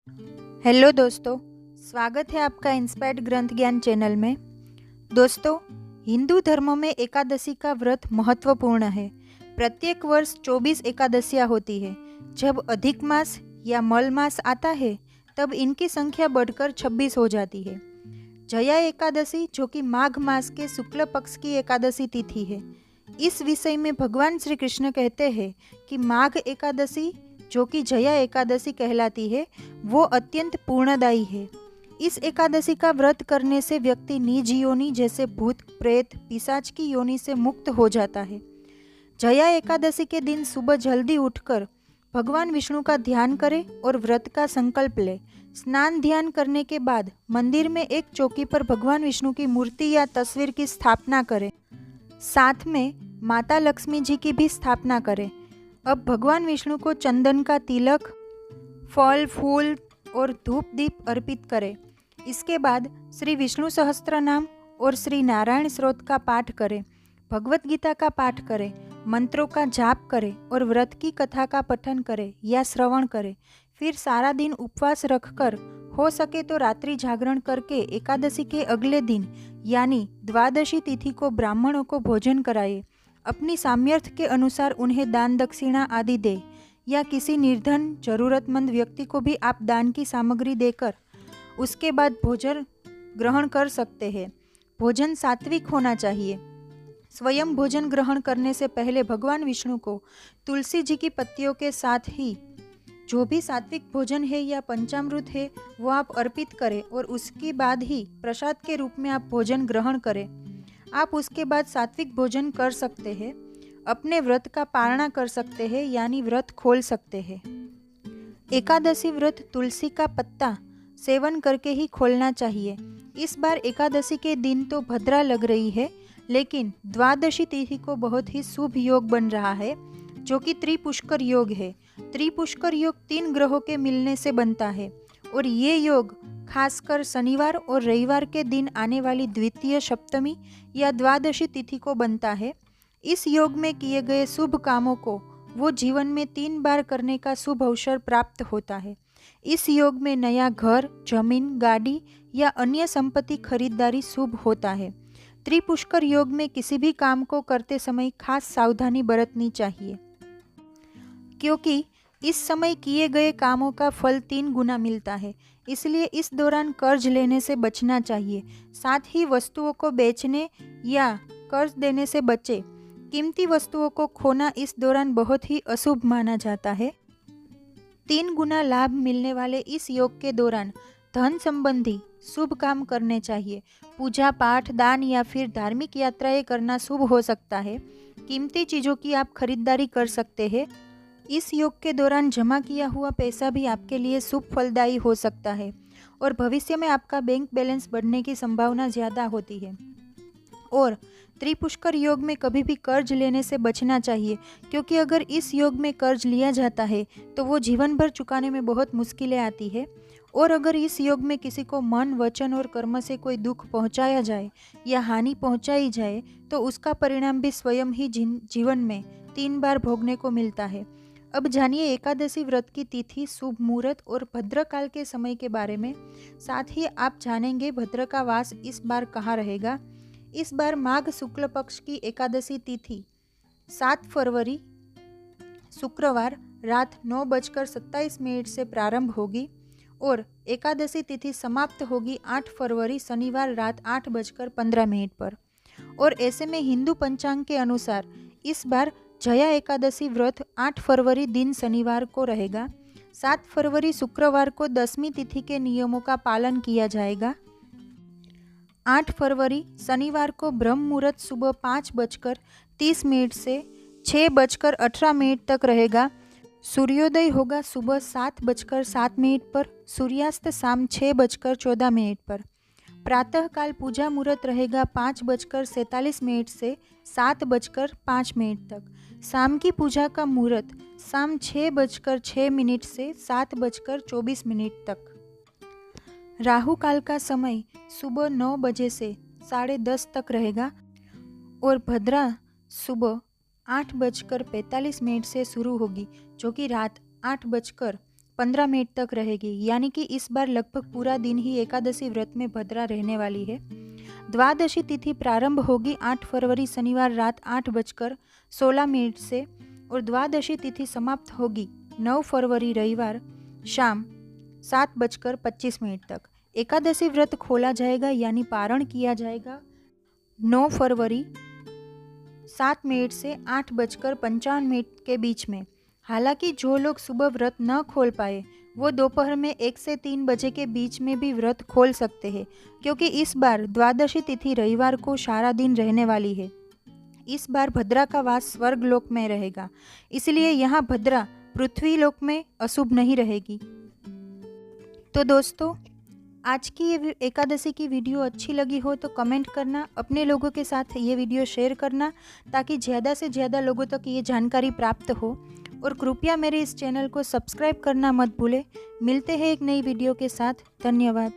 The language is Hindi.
हेलो दोस्तों, स्वागत है आपका इंस्पायर्ड ग्रंथ ज्ञान चैनल में। दोस्तों, हिंदू धर्म में एकादशी का व्रत महत्वपूर्ण है। प्रत्येक वर्ष 24 एकादशियाँ होती है। जब अधिक मास या मल मास आता है तब इनकी संख्या बढ़कर 26 हो जाती है। जया एकादशी, जो कि माघ मास के शुक्ल पक्ष की एकादशी तिथि है, इस विषय में भगवान श्री कृष्ण कहते हैं कि माघ एकादशी, जो कि जया एकादशी कहलाती है, वो अत्यंत पूर्णदायी है। इस एकादशी का व्रत करने से व्यक्ति निज योनि जैसे भूत प्रेत पिशाच की योनि से मुक्त हो जाता है। जया एकादशी के दिन सुबह जल्दी उठकर भगवान विष्णु का ध्यान करें और व्रत का संकल्प ले। स्नान ध्यान करने के बाद मंदिर में एक चौकी पर भगवान विष्णु की मूर्ति या तस्वीर की स्थापना करें। साथ में माता लक्ष्मी जी की भी स्थापना करें। अब भगवान विष्णु को चंदन का तिलक, फल फूल और धूप दीप अर्पित करें। इसके बाद श्री विष्णु सहस्त्र नाम और श्री नारायण स्तोत्र का पाठ करें, भगवत गीता का पाठ करें, मंत्रों का जाप करें और व्रत की कथा का पठन करें या श्रवण करें। फिर सारा दिन उपवास रखकर, हो सके तो रात्रि जागरण करके एकादशी के अगले दिन यानी द्वादशी तिथि को ब्राह्मणों को भोजन कराए। अपनी सामर्थ्य के अनुसार उन्हें दान दक्षिणा आदि दे या किसी निर्धन जरूरतमंद व्यक्ति को भी आप दान की सामग्री देकर उसके बाद भोजन ग्रहण कर सकते हैं। भोजन सात्विक होना चाहिए। स्वयं भोजन ग्रहण करने से पहले भगवान विष्णु को तुलसी जी की पत्तियों के साथ ही जो भी सात्विक भोजन है या पंचामृत है वो आप अर्पित करें और उसके बाद ही प्रसाद के रूप में आप भोजन ग्रहण करें। आप उसके बाद सात्विक भोजन कर सकते हैं, अपने व्रत का पालना कर सकते हैं यानी व्रत खोल सकते हैं। एकादशी व्रत तुलसी का पत्ता सेवन करके ही खोलना चाहिए। इस बार एकादशी के दिन तो भद्रा लग रही है, लेकिन द्वादशी तिथि को बहुत ही शुभ योग बन रहा है, जो कि त्रिपुष्कर योग है। त्रिपुष्कर योग 3 ग्रहों के मिलने से बनता है और ये योग खासकर शनिवार और रविवार के दिन आने वाली द्वितीय सप्तमी या द्वादशी तिथि को बनता है। इस योग में किए गए शुभ कामों को वो जीवन में 3 बार करने का शुभ अवसर प्राप्त होता है। इस योग में नया घर, जमीन, गाड़ी या अन्य संपत्ति खरीदारी शुभ होता है। त्रिपुष्कर योग में किसी भी काम को करते समय खास सावधानी बरतनी चाहिए, क्योंकि इस समय किए गए कामों का फल 3 गुना मिलता है। इसलिए इस दौरान कर्ज लेने से बचना चाहिए। साथ ही वस्तुओं को बेचने या कर्ज देने से बचें। कीमती वस्तुओं को खोना इस दौरान बहुत ही अशुभ माना जाता है। 3 गुना लाभ मिलने वाले इस योग के दौरान धन संबंधी शुभ काम करने चाहिए। पूजा पाठ, दान या फिर धार्मिक यात्राएं करना शुभ हो सकता है। कीमती चीज़ों की आप खरीदारी कर सकते हैं। इस योग के दौरान जमा किया हुआ पैसा भी आपके लिए शुभ फलदायी हो सकता है और भविष्य में आपका बैंक बैलेंस बढ़ने की संभावना ज़्यादा होती है। और त्रिपुष्कर योग में कभी भी कर्ज लेने से बचना चाहिए, क्योंकि अगर इस योग में कर्ज लिया जाता है तो वो जीवन भर चुकाने में बहुत मुश्किलें आती है। और अगर इस योग में किसी को मन, वचन और कर्म से कोई दुख पहुंचाया जाए या हानि पहुंचाई जाए तो उसका परिणाम भी स्वयं ही जीवन में 3 बार भोगने को मिलता है। अब जानिए एकादशी व्रत की तिथि, शुभ मुहूर्त और भद्रकाल के समय के बारे में। साथ ही आप जानेंगे भद्र का वास इस बार कहाँ रहेगा। इस बार माघ शुक्ल पक्ष की एकादशी तिथि 7 फरवरी शुक्रवार रात 9:27 से प्रारंभ होगी और एकादशी तिथि समाप्त होगी 8 फरवरी शनिवार रात 8:15 पर। और ऐसे में हिंदू पंचांग के अनुसार इस बार जया एकादशी व्रत 8 फरवरी दिन शनिवार को रहेगा। 7 फरवरी शुक्रवार को 10वीं तिथि के नियमों का पालन किया जाएगा। 8 फरवरी शनिवार को ब्रह्म मुहूर्त सुबह 5:30 से 6:18 तक रहेगा। सूर्योदय होगा सुबह 7:07 पर, सूर्यास्त शाम 6:14 पर। प्रातःकाल पूजा मुहूर्त रहेगा 5:47 से 7:05 तक। शाम की पूजा का मुहूर्त शाम 6:06 से 7:24 तक। राहु काल का समय सुबह 9 बजे से 10:30 तक रहेगा और भद्रा सुबह 8:45 से शुरू होगी, जो कि रात 8:55 15 मिनट तक रहेगी, यानी कि इस बार लगभग पूरा दिन ही एकादशी व्रत में भद्रा रहने वाली है। द्वादशी तिथि प्रारंभ होगी 8 फरवरी शनिवार रात 8:16 से और द्वादशी तिथि समाप्त होगी 9 फरवरी रविवार शाम 7:25 तक। एकादशी व्रत खोला जाएगा यानी पारण किया जाएगा 9 फरवरी 7 मिनट से 8:55 के बीच में। हालांकि जो लोग सुबह व्रत न खोल पाए वो दोपहर में 1 से 3 बजे के बीच में भी व्रत खोल सकते हैं, क्योंकि इस बार द्वादशी तिथि रविवार को सारा दिन रहने वाली है। इस बार भद्रा का वास स्वर्ग लोक में रहेगा, इसलिए यहाँ भद्रा पृथ्वी लोक में अशुभ नहीं रहेगी। तो दोस्तों, आज की ये एकादशी की वीडियो अच्छी लगी हो तो कमेंट करना, अपने लोगों के साथ ये वीडियो शेयर करना ताकि ज़्यादा से ज़्यादा लोगों तक ये जानकारी प्राप्त हो। और कृपया मेरे इस चैनल को सब्सक्राइब करना मत भूलें। मिलते हैं एक नई वीडियो के साथ। धन्यवाद।